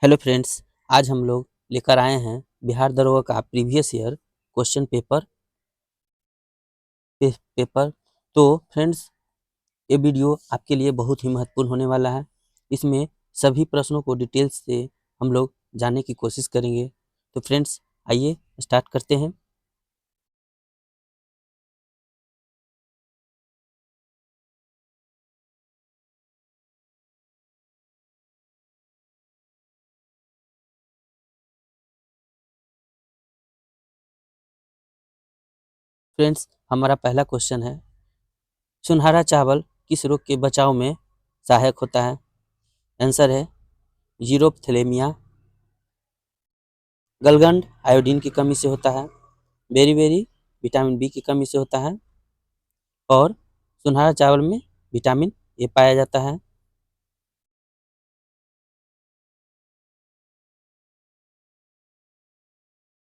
Hello friends, आज हम लोग लेकर आए हैं बिहार दरोगा का प्रीवियस ईयर क्वेश्चन पेपर। तो फ्रेंड्स, ये वीडियो आपके लिए बहुत ही महत्वपूर्ण होने वाला है। इसमें सभी प्रश्नों को डिटेल्स से हम लोग जानने की कोशिश करेंगे। तो फ्रेंड्स, आइए स्टार्ट करते हैं। फ्रेंड्स, हमारा पहला क्वेश्चन है, सुनहरा चावल किस रोग के बचाव में सहायक होता है? आंसर है यूरोप्थेलेमिया। गलगंड आयोडीन की कमी से होता है। बेरी विटामिन बी की कमी से होता है। और सुनहरा चावल में विटामिन ए पाया जाता है।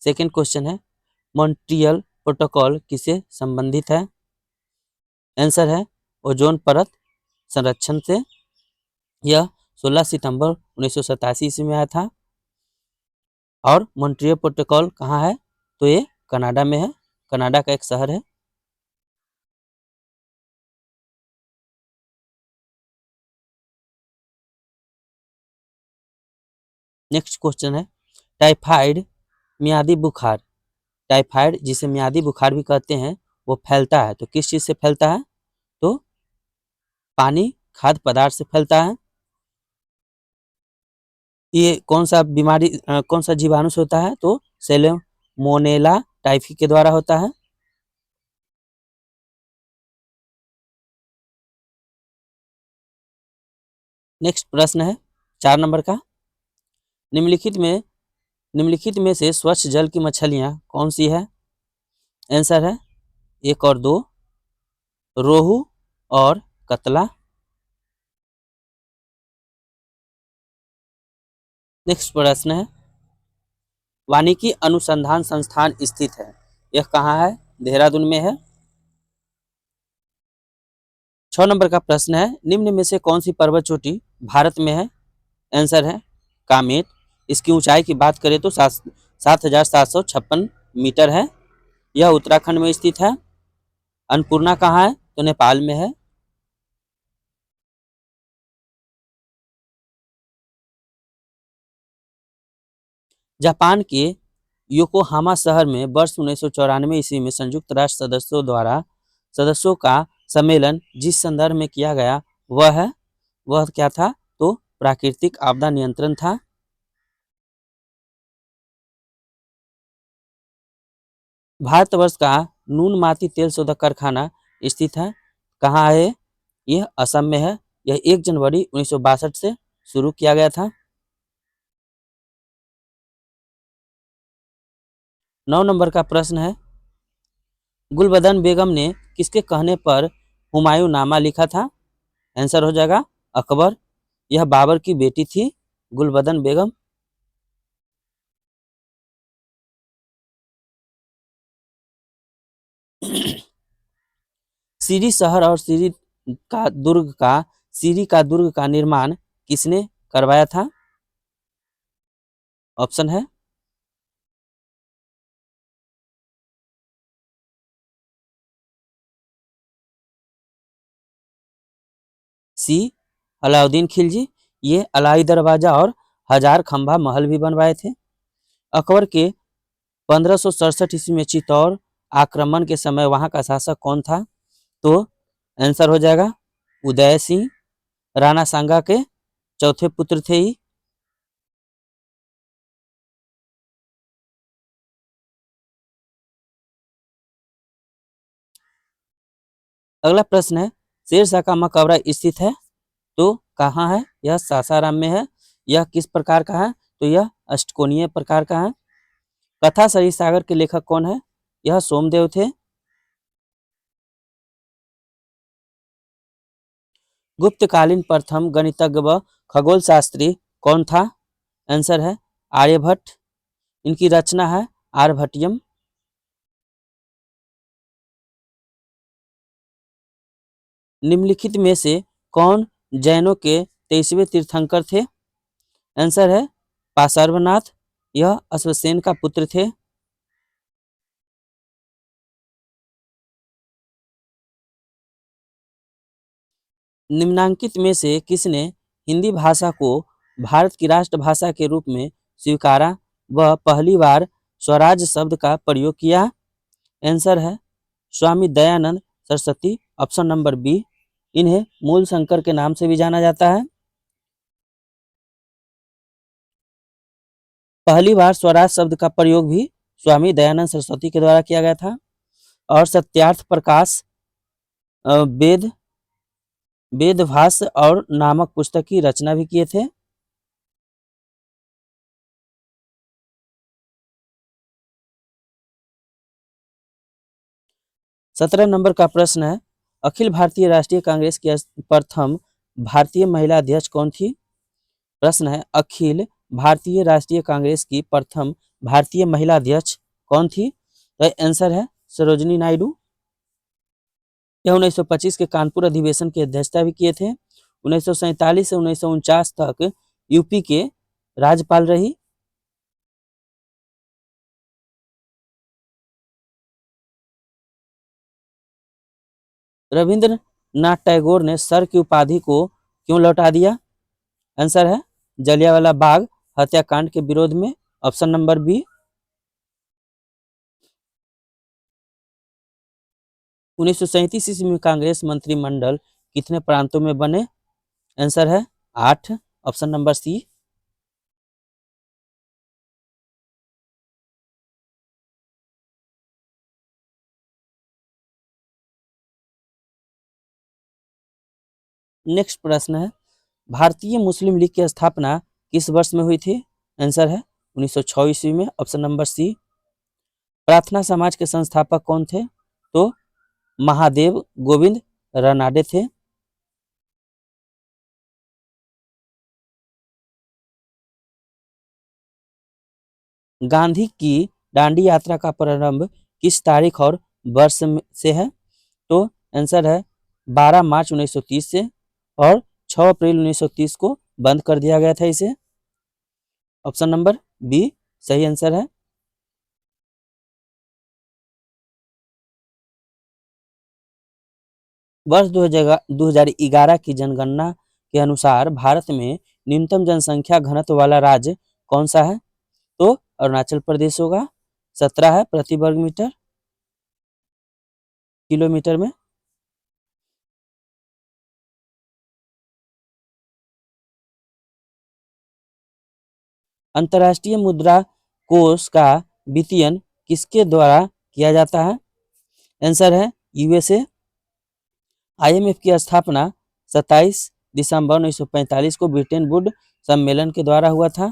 सेकेंड क्वेश्चन है, मॉन्ट्रियल प्रोटोकॉल किससे संबंधित है? आंसर है ओजोन परत संरक्षण से। यह 16 सितंबर 1987 ईस्वी में आया था। और मॉन्ट्रियल प्रोटोकॉल कहाँ है? तो ये कनाडा में है। कनाडा का एक शहर है। नेक्स्ट क्वेश्चन है, टाइफाइड मियादी बुखार, टाइफाइड जिसे मियादी बुखार भी कहते हैं, वो फैलता है तो किस चीज़ से फैलता है? तो पानी खाद्य पदार्थ से फैलता है। ये कौन सा जीवाणु से होता है? तो सैल्मोनेला टाइफी के द्वारा होता है। नेक्स्ट प्रश्न है 4 नंबर का, निम्नलिखित में से स्वच्छ जल की मछलियां कौन सी है? आंसर है 1 और 2, रोहू और कतला। नेक्स्ट प्रश्न है, वानिकी अनुसंधान संस्थान स्थित है, यह कहाँ है? देहरादून में है। 6 नंबर का प्रश्न है, निम्न में से कौन सी पर्वत चोटी भारत में है? आंसर है कामेट। इसकी ऊंचाई की बात करें तो 7,756 मीटर है। यह उत्तराखंड में स्थित है। अन्नपूर्णा कहाँ है? तो नेपाल में है। जापान के योकोहामा शहर में वर्ष 1994 ईस्वी में संयुक्त राष्ट्र सदस्यों का सम्मेलन जिस संदर्भ में किया गया वह क्या था? तो प्राकृतिक आपदा नियंत्रण था। भारतवर्ष का नून माती तेल शोधक कारखाना स्थित है, कहाँ है? यह असम में है। यह 1 जनवरी 1962 से शुरू किया गया था। 9 नंबर का प्रश्न है, गुलबदन बेगम ने किसके कहने पर हुमायूंनामा लिखा था? आंसर हो जाएगा अकबर। यह बाबर की बेटी थी गुलबदन बेगम। सीरी शहर और सीरी का दुर्ग का निर्माण किसने करवाया था? ऑप्शन है सी अलाउद्दीन खिलजी। ये अलाई दरवाजा और हजार खंभा महल भी बनवाए थे। अकबर के 1567 ईस्वी में चित्तौड़ आक्रमण के समय वहां का शासक कौन था? तो आंसर हो जाएगा उदय सिंह। राणा सांगा के चौथे पुत्र थे ही। अगला प्रश्न है, शेरशाह का मकबरा स्थित है, तो कहाँ है? यह सासाराम में है। यह किस प्रकार का है? तो यह अष्टकोणीय प्रकार का है। कथा सरित सागर के लेखक कौन है? यह सोमदेव थे। गुप्तकालीन प्रथम गणितज्ञ व खगोल शास्त्री कौन था? आंसर है आर्यभट्ट। इनकी रचना है आर्यभट्टियम। निम्नलिखित में से कौन जैनों के 23वें तीर्थंकर थे? आंसर है पार्श्वनाथ यह अश्वसेन का पुत्र थे। निम्नांकित में से किसने हिंदी भाषा को भारत की राष्ट्रभाषा के रूप में स्वीकारा व पहली बार स्वराज शब्द का प्रयोग किया? आंसर है Swami Dayanand Saraswati, option number B. इन्हें मूल शंकर के नाम से भी जाना जाता है। पहली बार स्वराज शब्द का प्रयोग भी स्वामी दयानंद सरस्वती के द्वारा किया गया था। और सत्यार्थ प्रकाश वेद वेदभाष्य और नामक पुस्तक की रचना भी किए थे। सत्रह नंबर का प्रश्न है, अखिल भारतीय राष्ट्रीय कांग्रेस की प्रथम भारतीय महिला अध्यक्ष कौन थी? प्रश्न है, अखिल भारतीय राष्ट्रीय कांग्रेस की प्रथम भारतीय महिला अध्यक्ष कौन थी? तो आंसर है सरोजिनी नायडू। यह 1925 के कानपुर अधिवेशन की अध्यक्षता भी किए थे। 1947 से 1949 तक यूपी के राज्यपाल रही। रविंद्रनाथ टैगोर ने सर की उपाधि को क्यों लौटा दिया? आंसर है जलियांवाला बाग हत्याकांड के विरोध में, ऑप्शन नंबर बी। 1937 ईस्वी में कांग्रेस मंत्रिमंडल कितने प्रांतों में बने? आंसर है 8, ऑप्शन नंबर सी। नेक्स्ट प्रश्न है, भारतीय मुस्लिम लीग की स्थापना किस वर्ष में हुई थी? आंसर है 1906 ईस्वी में, ऑप्शन नंबर सी। प्रार्थना समाज के संस्थापक कौन थे? तो महादेव गोविंद रानडे थे। गांधी की दांडी यात्रा का प्रारंभ किस तारीख और वर्ष से है? तो आंसर है 12 मार्च 1930 से, और 6 अप्रैल 1930 को बंद कर दिया गया था इसे, ऑप्शन नंबर बी सही आंसर है। वर्ष 2011 की जनगणना के अनुसार भारत में न्यूनतम जनसंख्या घनत्व वाला राज्य कौन सा है? तो अरुणाचल प्रदेश होगा। 17 है प्रति वर्ग मीटर किलोमीटर में। अंतर्राष्ट्रीय मुद्रा कोष का वित्तीयन किसके द्वारा किया जाता है? आंसर है यूएसए। आईएमएफ की स्थापना 27 दिसंबर 1945 को ब्रिटेन वुड सम्मेलन के द्वारा हुआ था।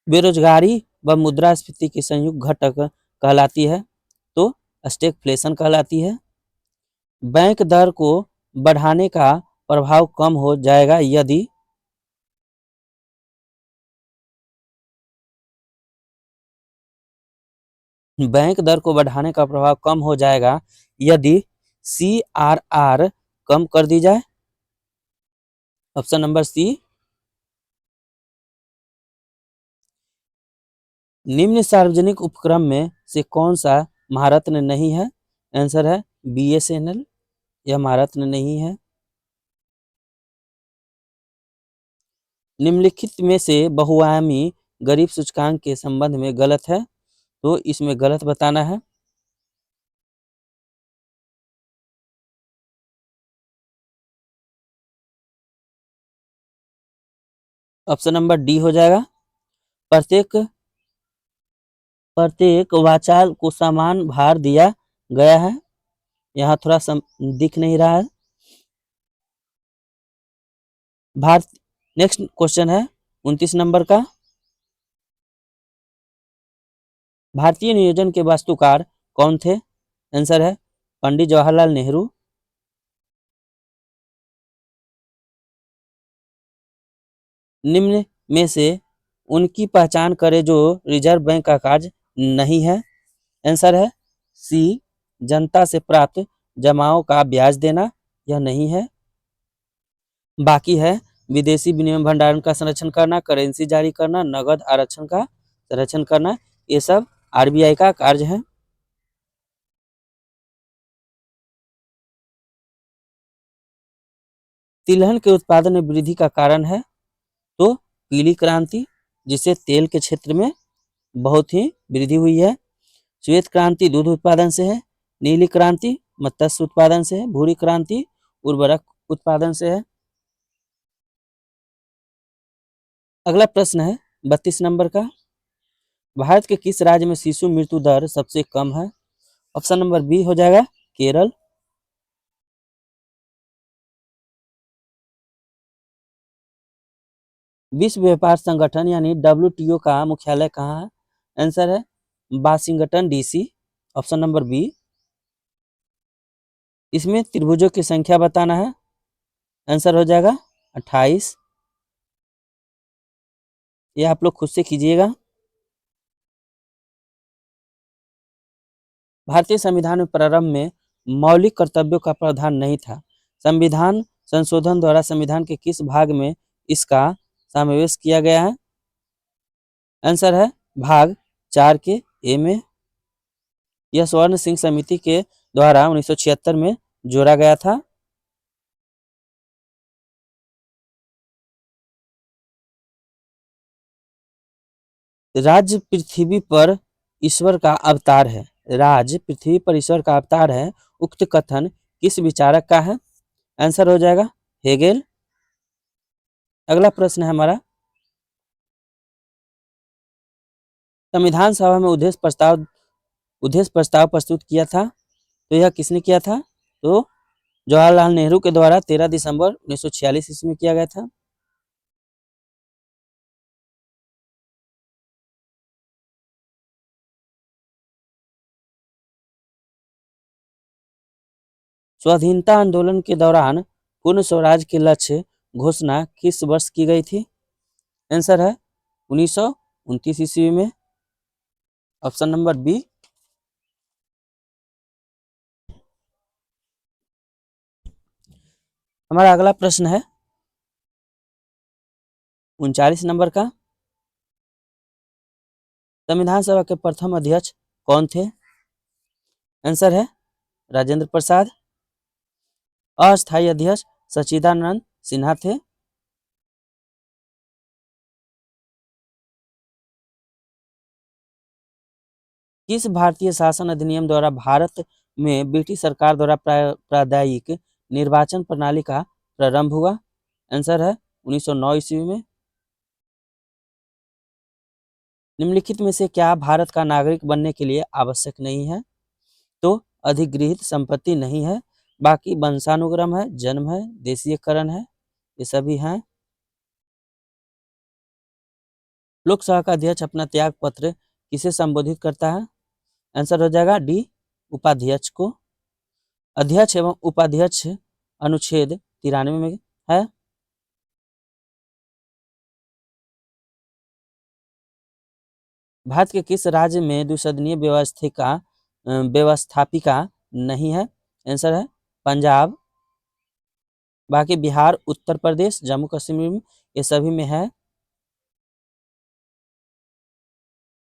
बेरोजगारी व मुद्रास्फीति की संयुक्त घटक कहलाती है, तो स्टैगफ्लेशन कहलाती है। बैंक दर को बढ़ाने का प्रभाव कम हो जाएगा यदि? बैंक दर को बढ़ाने का प्रभाव कम हो जाएगा यदि सीआरआर कम कर दी जाए, ऑप्शन नंबर सी। निम्न सार्वजनिक उपक्रम में से कौन सा महारत्न नहीं है? आंसर है बीएसएनएल, यह महारत्न नहीं है। निम्नलिखित में से बहुआयामी गरीब सूचकांक के संबंध में गलत है, तो इसमें गलत बताना है। ऑप्शन नंबर डी हो जाएगा। प्रत्येक प्रत्येक वाचाल को समान भार दिया गया है। यहाँ थोड़ा दिख नहीं रहा है। भारत नेक्स्ट क्वेश्चन है 29 नंबर का। भारतीय नियोजन के वास्तुकार कौन थे? आंसर है पंडित जवाहरलाल नेहरू। निम्न में से उनकी पहचान करें जो रिजर्व बैंक का कार्य नहीं है। आंसर है सी जनता से प्राप्त जमाओं का ब्याज देना, यह नहीं है। बाकी है विदेशी विनिमय भंडारण का संरक्षण करना, करेंसी जारी करना, नगद आरक्षण का संरक्षण करना, ये सब आरबीआई का कार्य है। तिलहन के उत्पादन में वृद्धि का कारण है तो पीली क्रांति, जिससे तेल के क्षेत्र में बहुत ही वृद्धि हुई है। श्वेत क्रांति दूध उत्पादन से है। नीली क्रांति मत्स्य उत्पादन से है। भूरी क्रांति उर्वरक उत्पादन से है। अगला प्रश्न है 32 नंबर का, भारत के किस राज्य में शिशु मृत्यु दर सबसे कम है? ऑप्शन नंबर बी हो जाएगा केरल। विश्व व्यापार संगठन यानी WTO का मुख्यालय कहाँ है? आंसर है Washington DC, option number B. इसमें त्रिभुजों की संख्या बताना है, आंसर हो जाएगा 28। ये आप लोग खुद से कीजिएगा। भारतीय संविधान में प्रारंभ में मौलिक कर्तव्यों का प्रावधान नहीं था। संविधान संशोधन द्वारा संविधान के किस भाग में इसका समावेश किया गया है? आंसर है भाग 4 के ए में। यह स्वर्ण सिंह समिति के द्वारा 1976 में जोड़ा गया था। राज्य पृथ्वी पर ईश्वर का अवतार है। राज्य पृथ्वी पर ईश्वर का अवतार है, उक्त कथन किस विचारक का है? आंसर हो जाएगा हेगेल। अगला प्रश्न है हमारा, संविधान सभा में उद्देश्य प्रस्ताव प्रस्तुत किया था, तो यह किसने किया था? तो जवाहरलाल नेहरू के द्वारा 13 दिसंबर 1946 ईस्वी में किया गया था। स्वाधीनता आंदोलन के दौरान पूर्ण स्वराज के लक्ष्य घोषणा किस वर्ष की गई थी? आंसर है 1929 ईस्वी में, ऑप्शन नंबर बी। हमारा अगला प्रश्न है 39 नंबर का, संविधान सभा के प्रथम अध्यक्ष कौन थे? आंसर है राजेंद्र प्रसाद। अस्थायी अध्यक्ष सच्चिदानंद सिन्हा थे। किस भारतीय शासन अधिनियम द्वारा भारत में ब्रिटिश सरकार द्वारा प्रादायिक निर्वाचन प्रणाली का प्रारंभ हुआ? आंसर है 1909 ईस्वी में। निम्नलिखित में से क्या भारत का नागरिक बनने के लिए आवश्यक नहीं है? तो अधिगृहित संपत्ति नहीं है, बाकी वंशानुक्रम है, जन्म है, देशीयकरण है, ये सभी हैं। लोकसभा का अध्यक्ष अपना त्याग पत्र किसे संबोधित करता है? आंसर हो जाएगा डी उपाध्यक्ष को। अध्यक्ष एवं उपाध्यक्ष अनुच्छेद 93 में है। भारत के किस राज्य में द्विसदनीय व्यवस्थापिका नहीं है? आंसर है पंजाब। बाकी बिहार, उत्तर प्रदेश, जम्मू कश्मीर में ये सभी में है।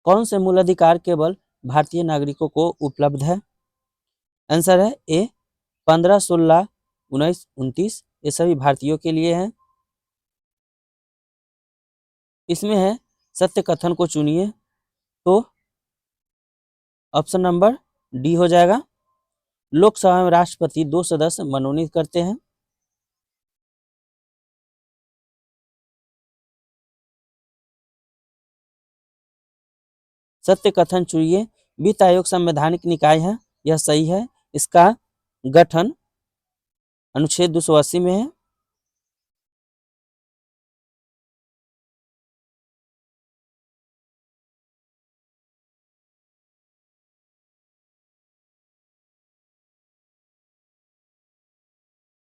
कौन से मूल अधिकार केवल भारतीय नागरिकों को उपलब्ध है? आंसर है ए 15, 16, 19, 29, ये सभी भारतीयों के लिए हैं। इसमें है सत्य कथन को चुनिए, तो ऑप्शन नंबर डी हो जाएगा। लोकसभा में राष्ट्रपति 2 सदस्य मनोनीत करते हैं। सत्य कथन चुनिए। वित्त आयोग संवैधानिक निकाय है, यह सही है। इसका गठन अनुच्छेद 280 में है।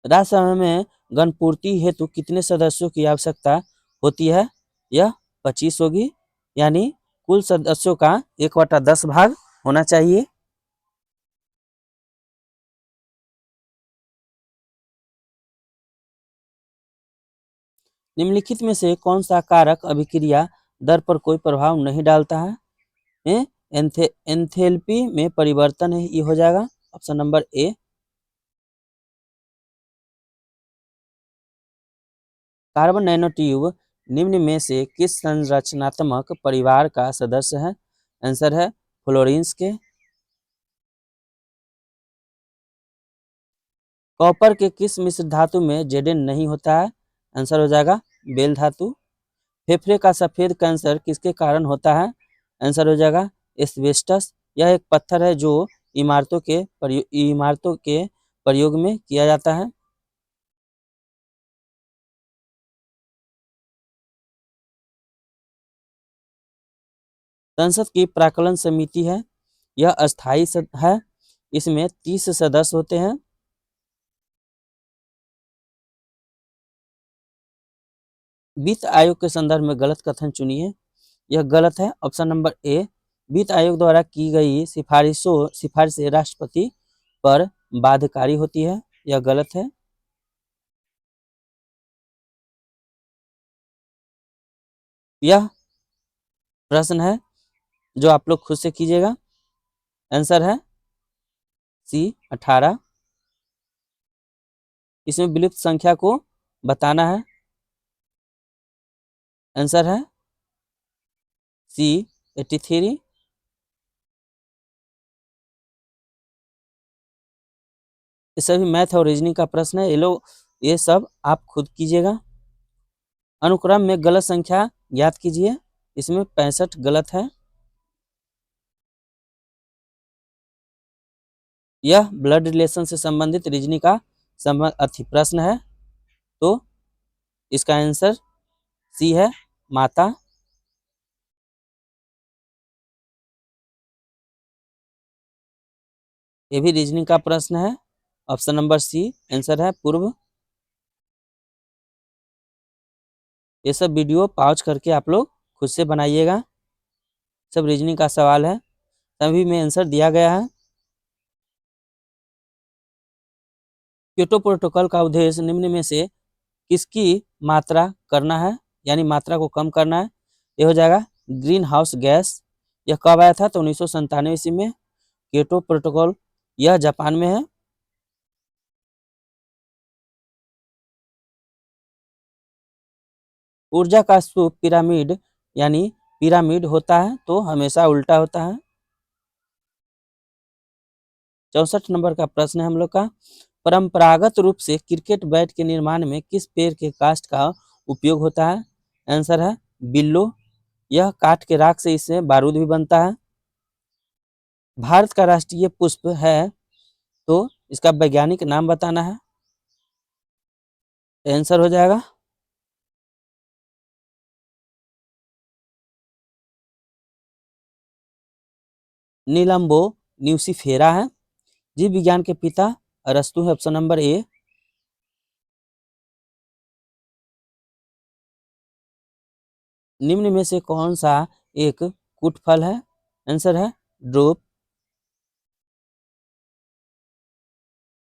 राज्यसभा में गणपूर्ति हेतु कितने सदस्यों की आवश्यकता होती है? यह 25 होगी, यानी कुल सदस्यों का 1/10 भाग होना चाहिए। निम्नलिखित में से कौन सा कारक अभिक्रिया दर पर कोई प्रभाव नहीं डालता है? एंथैल्पी में परिवर्तन है, ये हो जाएगा ऑप्शन नंबर ए। कार्बन नैनोट्यूब निम्न में से किस संरचनात्मक परिवार का सदस्य है? आंसर है फ्लोरीन्स के। कॉपर के किस मिश्र धातु में जेडेन नहीं होता है? आंसर हो जाएगा बेल धातु। फेफड़े का सफेद कैंसर किसके कारण होता है? आंसर हो जाएगा एस्बेस्टस। यह एक पत्थर है जो इमारतों के प्रयोग में किया जाता है। संसद की प्राक्कलन समिति है, यह अस्थायी है, इसमें 30 सदस्य होते हैं। वित्त आयोग के संदर्भ में गलत कथन चुनिए। यह गलत है, ऑप्शन नंबर ए। वित्त आयोग द्वारा की गई सिफारिशें राष्ट्रपति पर बाध्यकारी होती है, यह गलत है। यह प्रश्न है जो आप लोग खुद से कीजिएगा। आंसर है सी 18। इसमें विलुप्त संख्या को बताना है। आंसर है सी 83। ये सभी मैथ और रीजनिंग का प्रश्न है, ये सब आप खुद कीजिएगा। अनुक्रम में गलत संख्या ज्ञात कीजिए, इसमें 65 गलत है। यह ब्लड रिलेशन से संबंधित रीजनिंग का प्रश्न है, तो इसका आंसर सी है माता। ये भी रीजनिंग का प्रश्न है, ऑप्शन नंबर सी आंसर है पूर्व। ये सब वीडियो पॉज करके आप लोग खुद से बनाइएगा, सब रीजनिंग का सवाल है, सभी में आंसर दिया गया है। क्योटो प्रोटोकॉल का उद्देश्य निम्न में से किसकी मात्रा करना है, यानी मात्रा को कम करना है? ये हो जाएगा ग्रीन हाउस गैस। यह कब आया था? तो 1997 ईस्वी में। क्योटो प्रोटोकॉल यह जापान में है। ऊर्जा का स्तूप पिरामिड यानी पिरामिड होता है तो हमेशा उल्टा होता है। 64 नंबर का प्रश्न है हम लोग का। परंपरागत रूप से क्रिकेट बैट के निर्माण में किस पेड़ के काष्ठ का उपयोग होता है? आंसर है बिल्लो। यह काठ के राख से इससे बारूद भी बनता है। भारत का राष्ट्रीय पुष्प है, तो इसका वैज्ञानिक नाम बताना है। आंसर हो जाएगा नीलम्बो न्यूसिफेरा है। जीव विज्ञान के पिता अरस्तु है, ऑप्शन नंबर ए। निम्न में से कौन सा एक कुट फल है? आंसर है ड्रोप।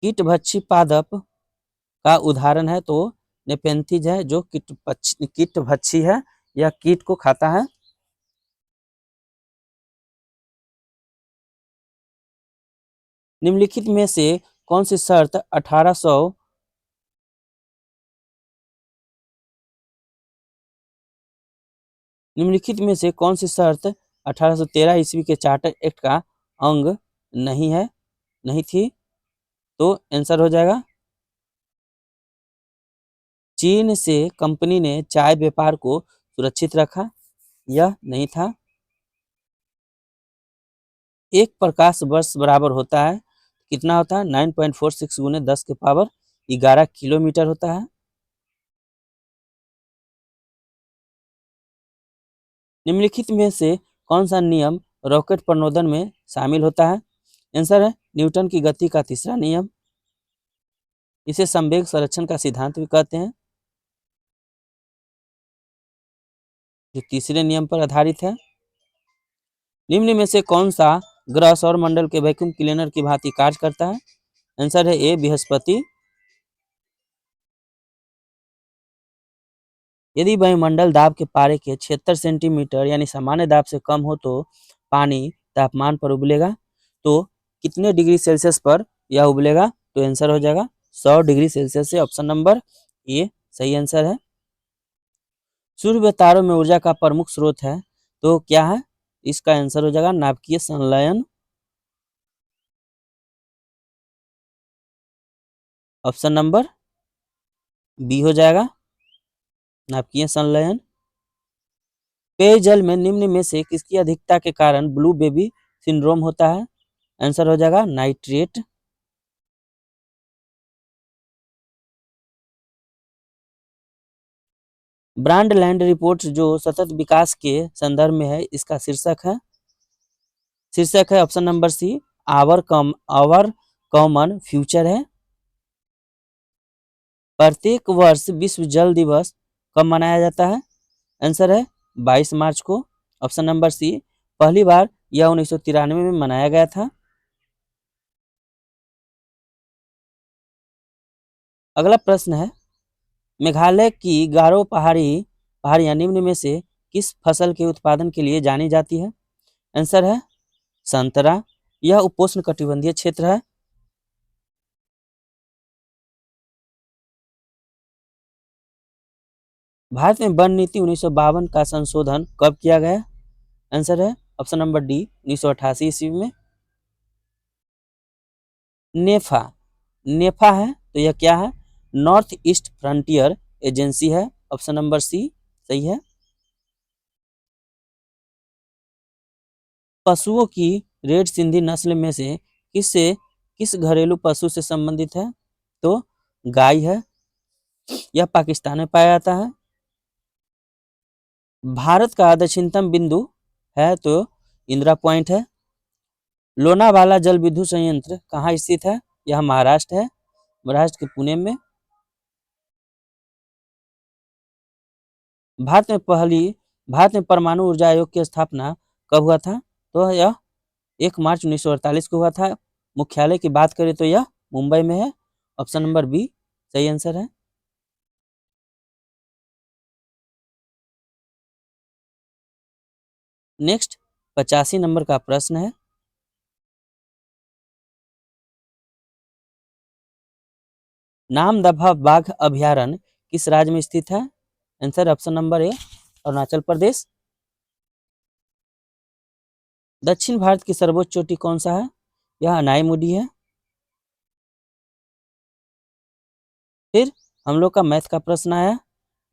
कीटभक्षी पादप का उदाहरण है, तो नेपेंथिज है जो कीटभक्षी है, यह कीट को खाता है। निम्नलिखित में से कौन सी शर्त 1800 निम्नलिखित में से कौन सी शर्त 1813 ईस्वी के चार्टर एक्ट का अंग नहीं है, नहीं थी? तो आंसर हो जाएगा चीन से कंपनी ने चाय व्यापार को सुरक्षित रखा, यह नहीं था। एक प्रकाश वर्ष बराबर होता है कितना होता है? 9.46 गुने 10 के पावर 11 किलोमीटर होता है। निम्नलिखित में से कौन सा नियम रॉकेट प्रणोदन में शामिल होता है? आंसर है न्यूटन की गति का तीसरा नियम। इसे संवेग संरक्षण का सिद्धांत भी कहते हैं, जो तीसरे नियम पर आधारित है। निम्न में से कौन सा ग्रह सौर मंडल के वैक्यूम क्लीनर की भांति कार्य करता है? आंसर है ए बृहस्पति। यदि वायुमंडल दाब के पारे के 76 सेंटीमीटर यानी सामान्य दाब से कम हो तो पानी तापमान पर उबलेगा। तो कितने डिग्री सेल्सियस पर यह उबलेगा? तो आंसर हो जाएगा 100 डिग्री सेल्सियस से। ऑप्शन नंबर ए सही आंसर है। सूर्य व तारों में ऊर्जा का प्रमुख स्रोत है, तो क्या है? इसका आंसर हो जाएगा नाभिकीय संलयन। ऑप्शन नंबर बी हो जाएगा नाभिकीय संलयन। पेयजल में निम्न में से किसकी अधिकता के कारण ब्लू बेबी सिंड्रोम होता है? आंसर हो जाएगा नाइट्रेट। ब्रांडलैंड रिपोर्ट जो सतत विकास के संदर्भ में है, इसका शीर्षक है option number C our common future है। प्रत्येक वर्ष विश्व जल दिवस कब मनाया जाता है? आंसर है 22 मार्च को। ऑप्शन नंबर सी पहली बार यह 1993 में मनाया गया था। अगला प्रश्न है, मेघालय की गारो पहाड़ियां निम्न में से किस फसल के उत्पादन के लिए जानी जाती है? आंसर है संतरा। यह उपोष्ण कटिबंधीय क्षेत्र है। भारत में वन नीति 1952 का संशोधन कब किया गया? आंसर है ऑप्शन नंबर डी 1988 ईस्वी में। नेफा नेफा है तो यह क्या है? नॉर्थ ईस्ट फ्रंटियर एजेंसी है। ऑप्शन नंबर सी सही है। पशुओं की रेड सिंधी नस्ल में से किस घरेलू पशु से संबंधित है? तो गाय है। यह पाकिस्तान में पाया जाता है। भारत का दक्षिणतम बिंदु है तो इंदिरा पॉइंट है। लोनावाला जल विद्युत संयंत्र कहाँ स्थित है? यह महाराष्ट्र है, महाराष्ट्र के पुणे में। भारत में परमाणु ऊर्जा आयोग की स्थापना कब हुआ था? तो यह 1 मार्च 1948 को हुआ था। मुख्यालय की बात करें तो यह मुंबई में है। ऑप्शन नंबर बी सही आंसर है। नेक्स्ट 85 नंबर का प्रश्न है, नामदफा बाघ अभयारण्य किस राज्य में स्थित है? Answer option number A Arunachal Pradesh. दक्षिण भारत की सर्वोच्च चोटी कौन सा है? यह अनाईमुडी है। फिर हम लोग का मैथ का प्रश्न आया,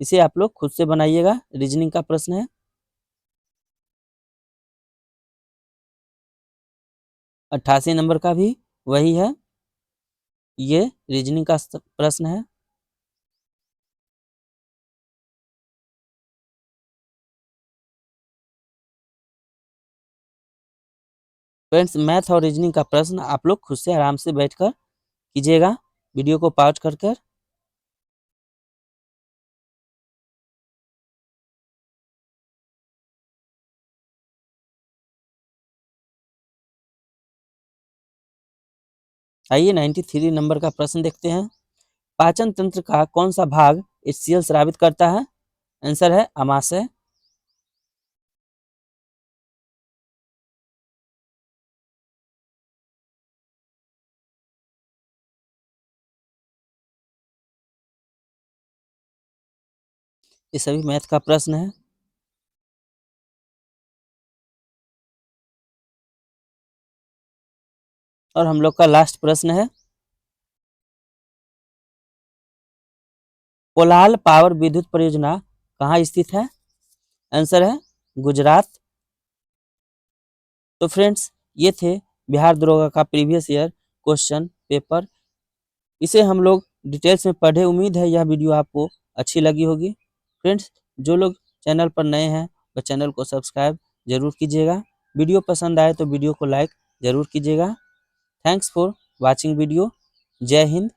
इसे आप लोग खुद से बनाइएगा। रीजनिंग का प्रश्न है। 88 नंबर का भी वही है। ये रीजनिंग का प्रश्न है। फ्रेंड्स, मैथ और रीजनिंग का प्रश्न आप लोग खुद से आराम से बैठकर कीजिएगा, वीडियो को पॉज कर कर। आइए 93 नंबर का प्रश्न देखते हैं। पाचन तंत्र का कौन सा भाग HCl स्रावित करता है? आंसर है आमाशय। ये सभी मैथ का प्रश्न है। और हम लोग का लास्ट प्रश्न है, कोलाल पावर विद्युत परियोजना कहाँ स्थित है? आंसर है गुजरात। तो फ्रेंड्स, ये थे बिहार दरोगा का प्रीवियस ईयर क्वेश्चन पेपर। इसे हम लोग डिटेल्स में पढ़े। उम्मीद है यह वीडियो आपको अच्छी लगी होगी। फ्रेंड्स, जो लोग चैनल पर नए हैं वह चैनल को सब्सक्राइब जरूर कीजिएगा। वीडियो पसंद आए तो वीडियो को लाइक जरूर कीजिएगा। Thanks for watching video. जय हिंद,